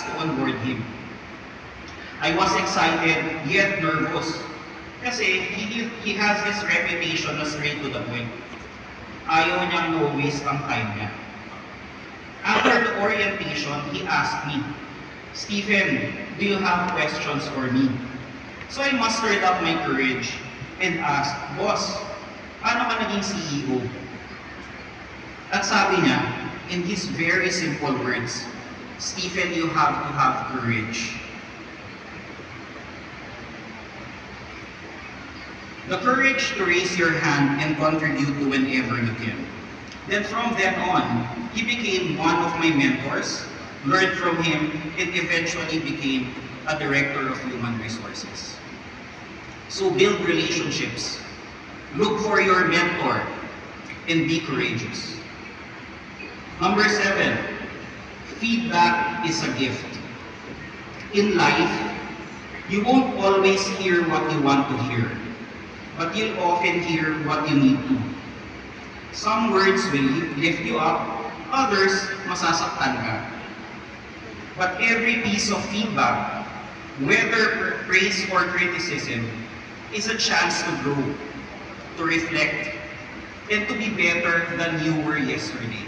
to onboard him. I was excited yet nervous kasi he has this reputation na straight to the point. Ayaw niyang no-waste ang time niya. After the orientation, he asked me, "Stephen, do you have questions for me?" So I mustered up my courage and asked, "Boss, paano ka naging CEO?" At sabi niya, in his very simple words, "Stephen, you have to have courage." The courage to raise your hand and contribute to whenever you can. Then from then on, he became one of my mentors, learned from him, and eventually became a director of human resources. So build relationships, look for your mentor, and be courageous. Number 7, feedback is a gift. In life, you won't always hear what you want to hear, but you'll often hear what you need to. Some words will lift you up, others masasaktan ka. But every piece of feedback, whether praise or criticism, is a chance to grow, to reflect, and to be better than you were yesterday.